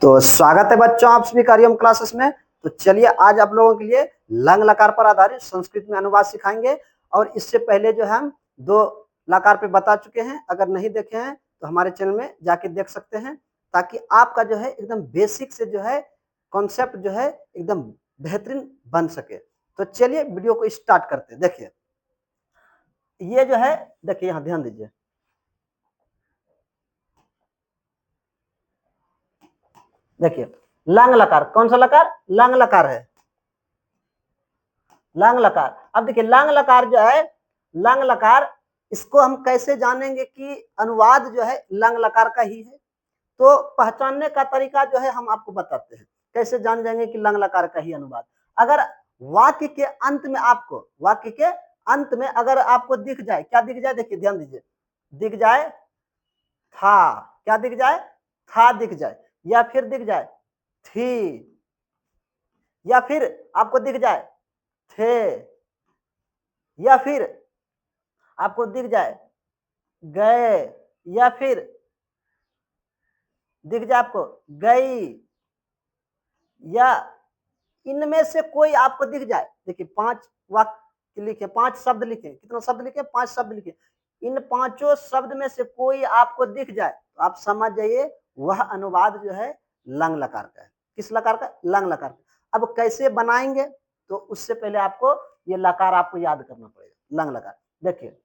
तो स्वागत है बच्चों आप सभी कार्यक्रम क्लासेस में। तो चलिए आज आप लोगों के लिए लंग लकार पर आधारित संस्कृत में अनुवाद सिखाएंगे। और इससे पहले जो है हम 2 लकार पे बता चुके हैं। अगर नहीं देखे हैं तो हमारे चैनल में जाके देख सकते हैं, ताकि आपका जो है एकदम बेसिक से जो है कॉन्सेप्ट जो है एकदम बेहतरीन बन सके। तो चलिए वीडियो को स्टार्ट करते हैं। देखिए ये जो है, देखिए यहाँ ध्यान दीजिए। देखिए लंग लकार, कौन सा लकार? लंग लकार है, लंग लकार। अब देखिए लंग लकार जो है, लंग लकार इसको हम कैसे जानेंगे कि अनुवाद जो है लंग लकार का ही है? तो पहचानने का तरीका जो है हम आपको बताते हैं। कैसे जान जाएंगे कि लंग लकार का ही अनुवाद? अगर वाक्य के अंत में आपको, वाक्य के अंत में अगर आपको दिख जाए, क्या दिख जाए? देखिए ध्यान दीजिए, दिख जाए था, क्या दिख जाए? था दिख जाए, या फिर दिख जाए थी, या फिर आपको दिख जाए थे, या फिर आपको दिख जाए गए, या फिर दिख जाए आपको गई, या इनमें से कोई आपको दिख जाए। देखिए 5 वाक्य लिखे, 5 शब्द लिखे। कितना शब्द लिखे? 5 शब्द लिखे। इन पांचों शब्द में से कोई आपको दिख जाए तो आप समझ जाइए वह अनुवाद जो है लंग लकार का है। किस लकार का? लंग लकार का। अब कैसे बनाएंगे? तो उससे पहले आपको ये लकार आपको याद करना पड़ेगा। लंग लकार, देखिए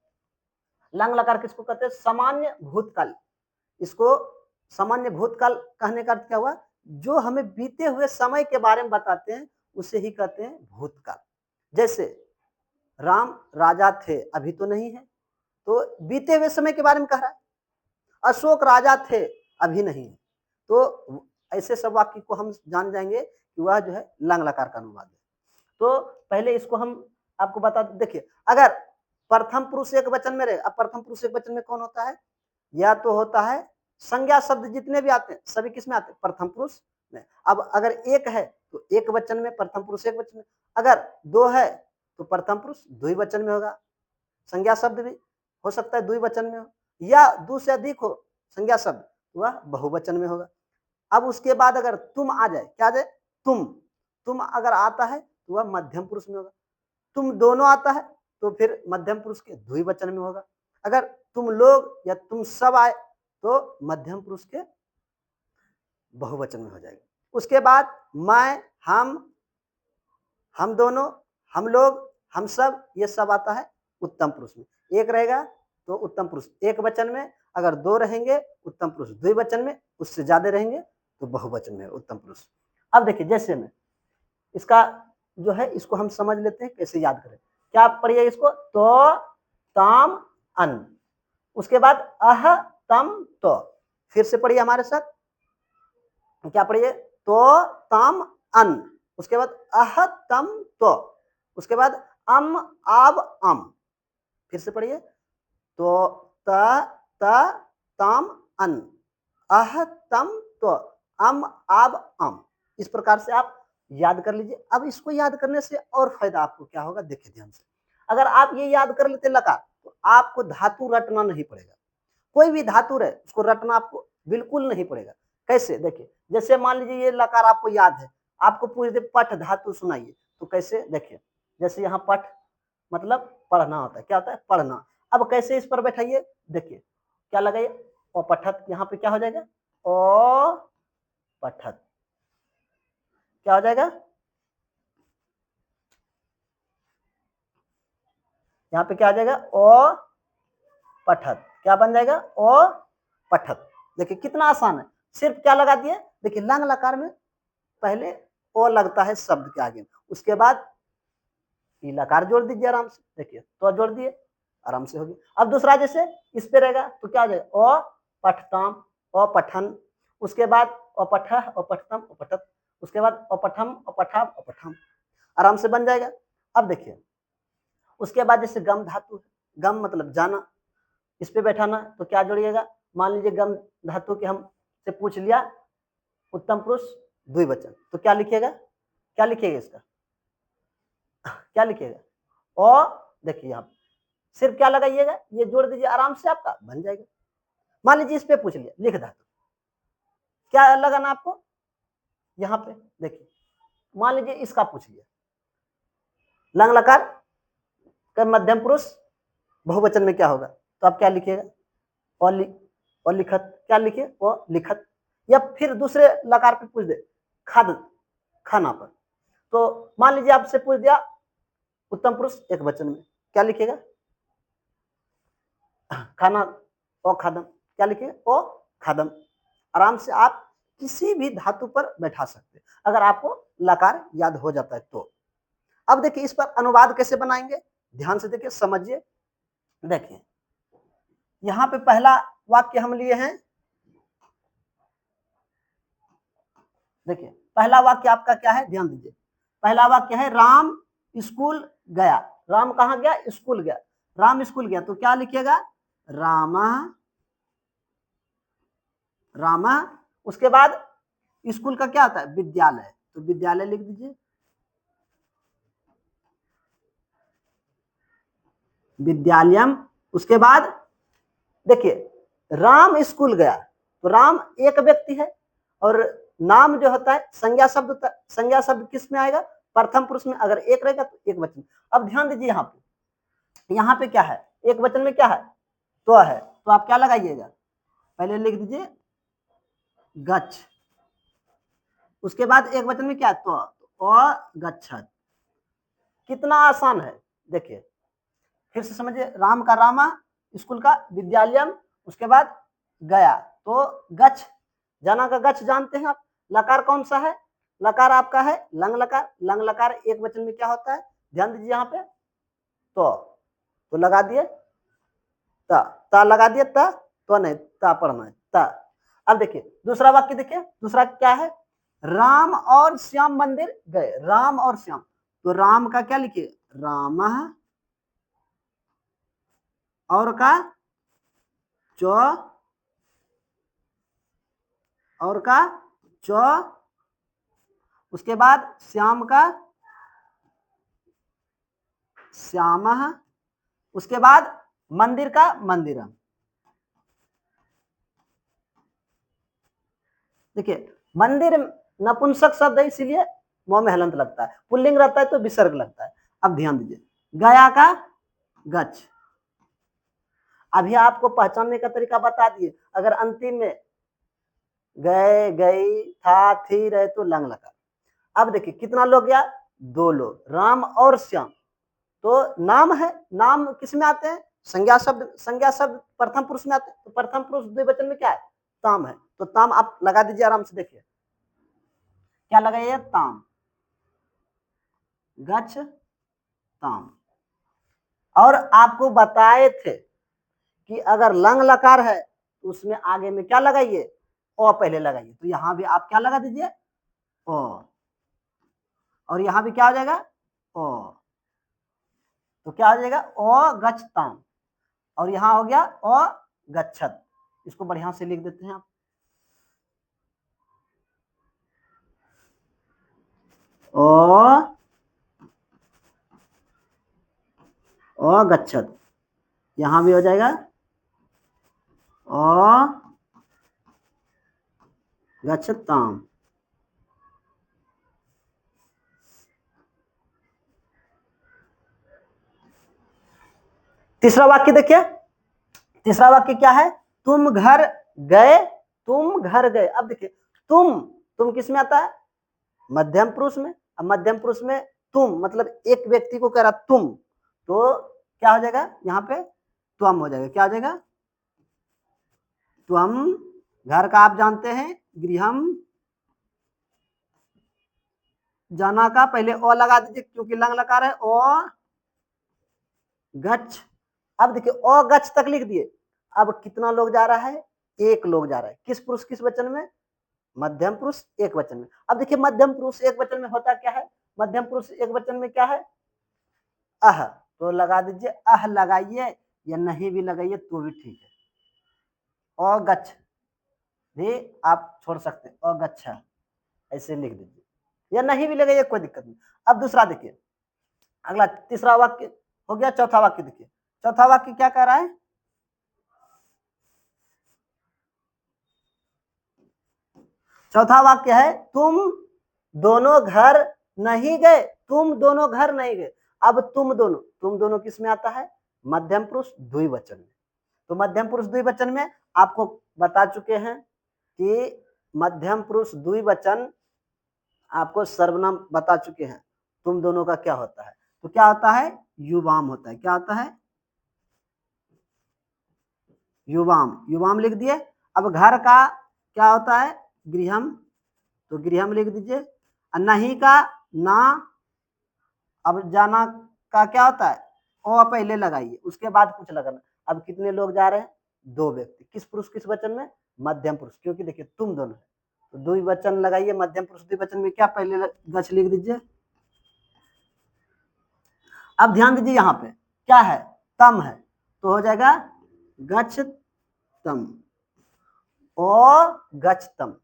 लंग लकार किसको कहते हैं? सामान्य भूतकाल। इसको सामान्य भूतकाल कहने का अर्थ क्या हुआ? जो हमें बीते हुए समय के बारे में बताते हैं उसे ही कहते हैं भूतकाल। जैसे राम राजा थे, अभी तो नहीं है, तो बीते हुए समय के बारे में कह रहा है। अशोक राजा थे, अभी नहीं है, तो ऐसे सब वाक्य को हम जान जाएंगे कि वह जो है लंग लकार का अनुवाद है। तो पहले इसको हम आपको बता दें। देखिए अगर प्रथम पुरुष एक वचन में रहे, अब प्रथम पुरुष एक वचन में कौन होता है? या तो होता है संज्ञा शब्द, जितने भी आते हैं सभी किस में आते हैं? प्रथम पुरुष में। अब अगर एक है तो एक वचन में, प्रथम पुरुष एक वचन में। अगर 2 है तो प्रथम पुरुष द्विवचन में होगा। संज्ञा शब्द भी हो सकता है द्विवचन में हो, या 2 से अधिक हो संज्ञा शब्द, वह बहुवचन में होगा। अब उसके बाद अगर तुम आ जाए, क्या आ जाए? तुम अगर आता है तो वह मध्यम पुरुष में होगा। तुम दोनों आता है तो फिर मध्यम पुरुष के द्विवचन में होगा। अगर तुम लोग या तुम सब आए तो मध्यम पुरुष के बहुवचन में हो जाएगा। उसके बाद मैं, हम दोनों, हम लोग, हम सब, ये सब आता है उत्तम पुरुष में। एक रहेगा तो उत्तम पुरुष एक वचन में, अगर 2 रहेंगे उत्तम पुरुष द्विवचन में, उससे ज्यादा रहेंगे तो बहुवचन में उत्तम पुरुष। अब देखिए जैसे में इसका जो है, इसको हम समझ लेते हैं कैसे याद करें। क्या पढ़िए इसको? तो ताम अन, उसके बाद अह तम तो। फिर से पढ़िए हमारे साथ, क्या पढ़िए? तो ताम अन, उसके बाद अह तम तो, उसके बाद अम आब अम। फिर से पढ़िए, तो त ताम अन, अह तम तो, अम आब अम। इस प्रकार से आप याद कर लीजिए। अब इसको याद करने से और फायदा आपको क्या होगा, देखिए ध्यान से। अगर आप ये याद कर लेते लकार, तो आपको धातु रटना नहीं पड़ेगा। कोई भी धातु है उसको रटना आपको बिल्कुल नहीं पड़ेगा। कैसे? देखिए जैसे मान लीजिए ये लकार आपको याद है, आपको पूछ दे पठ धातु सुनाइए, तो कैसे? देखिए जैसे यहाँ पठ मतलब पढ़ना होता है। क्या होता है? पढ़ना। अब कैसे इस पर बैठाइए? देखिए क्या लगाइए? अपठत। यहाँ पे क्या हो जाएगा? ओ पठत। क्या हो जाएगा? यहाँ पे क्या आ जाएगा? ओ पठत। क्या बन जाएगा? ओ पठत। देखिए कितना आसान है। सिर्फ क्या लगा दिए? देखिए लंग लकार में पहले ओ लगता है शब्द के आगे, उसके बाद ई लकार जोड़ दीजिए आराम से। देखिए तो जोड़ दिए, आराम से होगी। अब दूसरा जैसे इस पे रहेगा तो क्या हो जाएगा? ओ पठताम, ओ पठन, उसके बाद अपठ, अपठतम, अपठत, उसके बाद अपठम, अपठाम, अपठम, आराम से बन जाएगा। अब देखिए उसके बाद जैसे गम धातु, गम मतलब जाना, इस पे बैठाना, तो क्या जोड़िएगा? मान लीजिए गम धातु के हम से पूछ लिया उत्तम पुरुष द्विवचन, तो क्या लिखिएगा? क्या लिखिएगा इसका? क्या लिखिएगा? ओ, देखिए यहाँ सिर्फ क्या लगाइएगा? ये जोड़ दीजिए, आराम से आपका बन जाएगा। मान लीजिए इस पे पूछ लिया लिख धातु, क्या लगाना आपको? यहाँ पे देखिए, मान लीजिए इसका पूछ लिया, लंग लकार का मध्यम पुरुष बहुवचन में क्या होगा, तो आप क्या लिखिएगा, और लिखत, क्या लिखिए, और लिखत। या फिर दूसरे लकार पे पूछ दे, खाद, खाना पर, तो मान लीजिए आपसे पूछ दिया उत्तम पुरुष एक वचन में, क्या लिखिएगा, खाना और खादम, क्या लिखिए, ओ खादम। आराम से आप किसी भी धातु पर बैठा सकते हैं अगर आपको लकार याद हो जाता है तो। अब देखिए इस पर अनुवाद कैसे बनाएंगे, ध्यान से देखिए, समझिए। देखिए यहां पे पहला वाक्य हम लिए हैं, देखिए पहला वाक्य आपका क्या है, ध्यान दीजिए, पहला वाक्य है राम स्कूल गया। राम कहां गया, स्कूल गया। राम स्कूल गया तो क्या लिखिएगा, रामा, रामा। उसके बाद स्कूल का क्या होता है, विद्यालय, तो विद्यालय लिख दीजिए, विद्यालयम। उसके बाद देखिए राम स्कूल गया, तो राम एक व्यक्ति है, और नाम जो होता है संज्ञा शब्द, संज्ञा शब्द किस में आएगा, प्रथम पुरुष में। अगर एक रहेगा तो एक वचन। अब ध्यान दीजिए यहाँ पे क्या है, एक वचन में क्या है, तो है, तो आप क्या लगाइएगा, पहले लिख दीजिए गच्छ। उसके बाद एक वचन में क्या है, तो गच्छत। कितना आसान है, देखिए फिर से समझिए, राम का रामा, स्कूल का विद्यालयम, उसके बाद गया तो गच्छ, जाना का गच्छ जानते हैं आप। लकार कौन सा है, लकार आपका है लंग लकार। लंग लकार एक वचन में क्या होता है, ध्यान दीजिए यहाँ पे, तो लगा दिए, ता लगा दिए, तो नहीं, ता पढ़ना है, ता। अब देखिए दूसरा वाक्य, देखिए दूसरा क्या है, राम और श्याम मंदिर गए। राम और श्याम, तो राम का क्या लिखिए, राम, और का चौ, और का चौ। उसके बाद श्याम का श्याम। उसके बाद मंदिर का मंदिरम। देखिए मंदिर नपुंसक शब्द है, इसीलिए मुंह में हलंत लगता है, पुल्लिंग रहता है तो विसर्ग लगता है। अब ध्यान दीजिए, गया का गच्छ। अभी आपको पहचानने का तरीका बता दिए, अगर अंतिम में गए, गई, था, थी रहे तो लंग लगा। अब देखिए कितना लोग गया, दो लोग, राम और श्याम। तो नाम है, नाम किस में आते हैं, संज्ञा शब्द, संज्ञा शब्द प्रथम पुरुष में आते हैं, तो प्रथम पुरुष द्विवचन में क्या है, ताम है, तो ताम आप लगा दीजिए आराम से। देखिए क्या लगाइए, ताम, गच्छ ताम। और आपको बताए थे कि अगर लंग लकार है तो उसमें आगे में क्या लगाइए, ओ पहले लगाइए, तो यहां भी आप क्या लगा दीजिए, ओ, और यहां भी क्या हो जाएगा, ओ, तो क्या हो जाएगा, ओ गच्छताम। और यहां हो गया ओ गच्छत। इसको बढ़िया से लिख देते हैं आप, ओ गच्छत। यहां भी हो जाएगा ओ गच्छताम। तीसरा वाक्य देखिए, तीसरा वाक्य क्या है, तुम घर गए, तुम घर गए। अब देखिए तुम किस में आता है, मध्यम पुरुष में। अब मध्यम पुरुष में तुम मतलब एक व्यक्ति को कह रहा तुम, तो क्या हो जाएगा, यहाँ पे त्वम हो जाएगा। क्या हो जाएगा, त्वम। घर का आप जानते हैं गृहम, जाना का पहले ओ लगा दीजिए क्योंकि लंग लकार है, ओ गच्छ। अब देखिए ओ गच्छ तक लिख दिए। अब कितना लोग जा रहा है, एक लोग जा रहा है, किस पुरुष किस वचन में, मध्यम पुरुष एक वचन में। अब देखिए मध्यम पुरुष एक वचन में होता क्या है, मध्यम पुरुष एक वचन में क्या है, अह, तो लगा दीजिए, अह लगाइए या नहीं भी लगाइए तो भी ठीक है। ओ गच्छ भी आप छोड़ सकते हैं, ओ गच्छा ऐसे लिख दीजिए, या नहीं भी लगाइए कोई दिक्कत नहीं। अब दूसरा देखिए, अगला तीसरा वाक्य हो गया, चौथा वाक्य देखिए, चौथा वाक्य क्या कह रहा है, चौथा वाक्य है तुम दोनों घर नहीं गए, तुम दोनों घर नहीं गए। अब तुम दोनों किस में आता है? मध्यम पुरुष द्विवचन में। तो मध्यम पुरुष द्विवचन में आपको बता चुके हैं कि मध्यम पुरुष द्विवचन आपको सर्वनाम बता चुके हैं। तुम दोनों का क्या होता है? तो क्या होता है? युवाम होता है। क्या होता है? युवाम। युवाम लिख दिए। अब घर का क्या होता है? गृहम। तो गृहम लिख दीजिए। नहीं का ना। अब जाना का क्या होता है? ओ पहले लगाइए, उसके बाद कुछ लगाना। अब कितने लोग जा रहे हैं? दो व्यक्ति। किस पुरुष किस वचन में? मध्यम पुरुष, क्योंकि देखिए तुम दोनों है तो द्विवचन लगाइए। मध्यम पुरुष द्विवचन में क्या पहले गच लिख दीजिए। अब ध्यान दीजिए यहाँ पे क्या है? तम है, तो हो जाएगा गच्छ तम। ओ गच्छतम,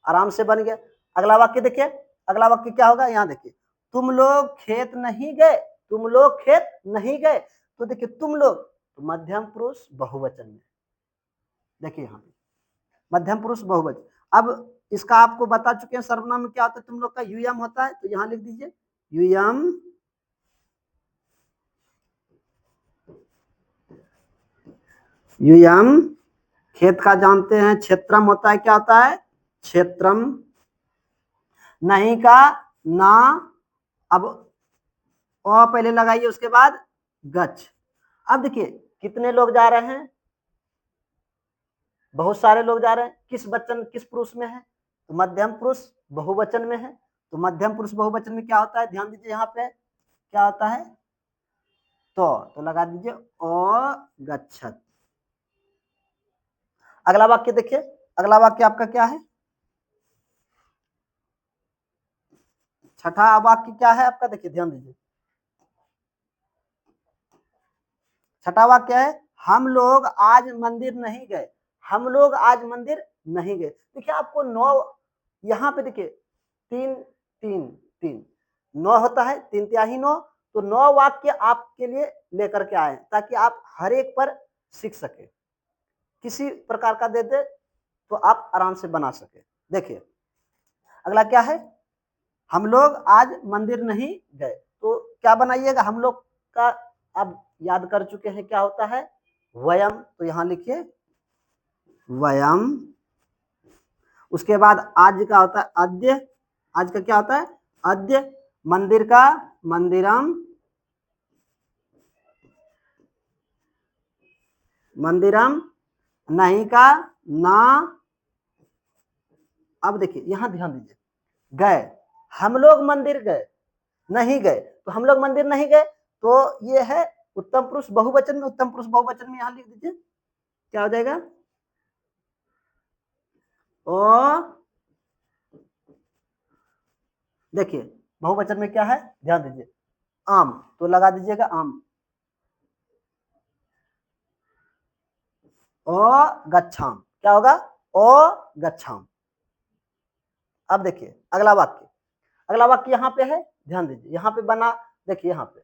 आराम से बन गया। अगला वाक्य देखिए। अगला वाक्य क्या होगा? यहाँ देखिए, तुम लोग खेत नहीं गए। तुम लोग खेत नहीं गए। तो देखिए तुम लोग, तो मध्यम पुरुष बहुवचन में। देखिए यहाँ पे मध्यम पुरुष बहुवचन। अब इसका आपको बता चुके हैं सर्वनाम में क्या होता है। तुम लोग का यूयम होता है, तो यहाँ लिख दीजिए यूयम। यूयम। खेत का जानते हैं क्षेत्रम होता है। क्या होता है? क्षेत्रम। नहीं का ना। अब ओ पहले लगाइए, उसके बाद गच्छ। अब देखिए कितने लोग जा रहे हैं? बहुत सारे लोग जा रहे हैं। किस वचन किस पुरुष में है? तो मध्यम पुरुष बहुवचन में है। तो मध्यम पुरुष बहुवचन में क्या होता है? ध्यान दीजिए यहाँ पे क्या होता है? तो लगा दीजिए ओ गच्छत। अगला वाक्य देखिए। अगला वाक्य आपका क्या है? छठा वाक्य क्या है आपका? देखिए ध्यान दीजिए। छठा वाक्य है, हम लोग आज मंदिर नहीं गए। हम लोग आज मंदिर नहीं गए। देखिए आपको 9 यहाँ पे देखिए 3 3 3 9 होता है, 3 तिहाई 9। तो 9 वाक्य आपके लिए लेकर के आए ताकि आप हर एक पर सीख सके। किसी प्रकार का दे दे तो आप आराम से बना सके। देखिए अगला क्या है? हम लोग आज मंदिर नहीं गए। तो क्या बनाइएगा? हम लोग का आप याद कर चुके हैं क्या होता है? वयम। तो यहां लिखिए वयम। उसके बाद आज का होता है अद्य। आज का क्या होता है? अद्य। मंदिर का मंदिरम। मंदिरम। नहीं का ना। अब देखिए यहां ध्यान दीजिए, गए। हम लोग मंदिर गए नहीं गए। तो हम लोग मंदिर नहीं गए, तो ये है उत्तम पुरुष बहुवचन में। उत्तम पुरुष बहुवचन में यहां लिख दीजिए क्या हो जाएगा? ओ देखिए बहुवचन में क्या है? ध्यान दीजिए आम। तो लगा दीजिएगा आम। ओ गच्छाम। क्या होगा? ओ गच्छाम। अब देखिए अगला वाक्य। अगला वाक्य यहाँ पे है, ध्यान दीजिए यहाँ पे बना। देखिए यहाँ पे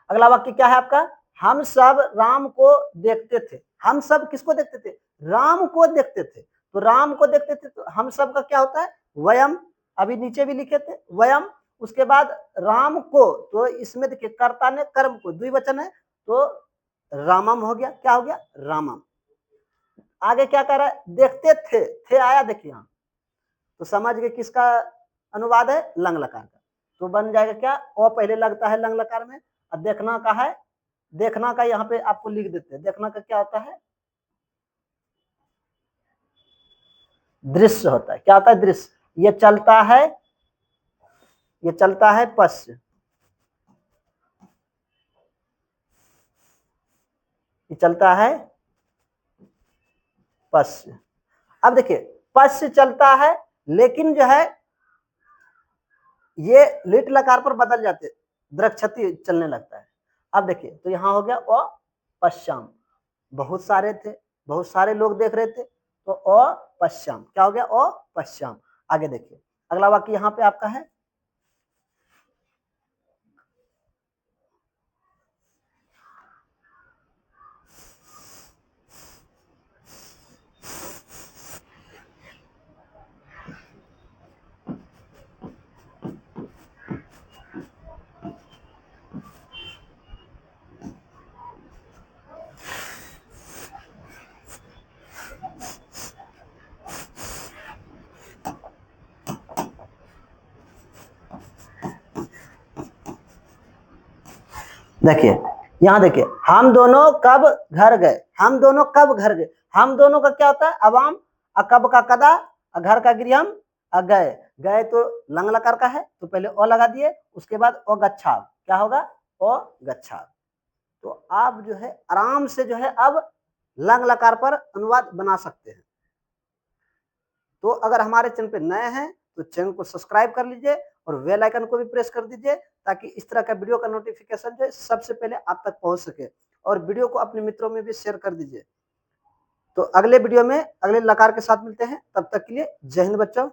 अगला वाक्य क्या है आपका? हम सब राम को देखते थे। हम सब किसको देखते थे? राम को देखते थे। तो राम को देखते थे, तो हम सब का क्या होता है? वयम। अभी नीचे भी लिखे थे वयम। उसके बाद राम को, तो इसमें देखिए कर्ता ने कर्म को, द्विवचन है तो रामम हो गया। क्या हो गया? रामम। आगे क्या कर रहा है? देखते थे आया देखिए यहाँ। तो समझ गए किसका अनुवाद है? लंग लकार का। तो बन जाएगा क्या? ओ पहले लगता है लंग लकार में। और देखना का है, देखना का यहाँ पे आपको लिख देते हैं। देखना का क्या होता है? दृश्य होता है। क्या होता है? दृश्य। ये चलता है, ये चलता है पश्य। ये चलता है पश्य। अब देखिए पश्य चलता है, लेकिन जो है ये लिट लकार पर बदल जाते, द्रक्षति चलने लगता है। अब देखिए तो यहां हो गया ओ पश्चाम। बहुत सारे थे, बहुत सारे लोग देख रहे थे, तो ओ पश्चाम। क्या हो गया? ओ पश्चाम। आगे देखिए अगला वाक्य यहाँ पे आपका है, देखिए यहाँ देखिए, हम दोनों कब घर गए, हम दोनों कब घर गए, हम दोनों का क्या होता है, अवाम, कब का कदा, घर का गृहम, गए, गए तो लंग लकार का है तो पहले ओ लगा दिए, उसके बाद ओ गच्छा, क्या होगा, ओ गच्छा। तो आप जो है आराम से जो है अब लंग लकार पर अनुवाद बना सकते हैं। तो अगर हमारे चैनल पे नए हैं तो चैनल को सब्सक्राइब कर लीजिए और बेल आइकन को भी प्रेस कर दीजिए, ताकि इस तरह का वीडियो का नोटिफिकेशन जो है सबसे पहले आप तक पहुंच सके, और वीडियो को अपने मित्रों में भी शेयर कर दीजिए। तो अगले वीडियो में अगले लकार के साथ मिलते हैं, तब तक के लिए जय हिंद बच्चों।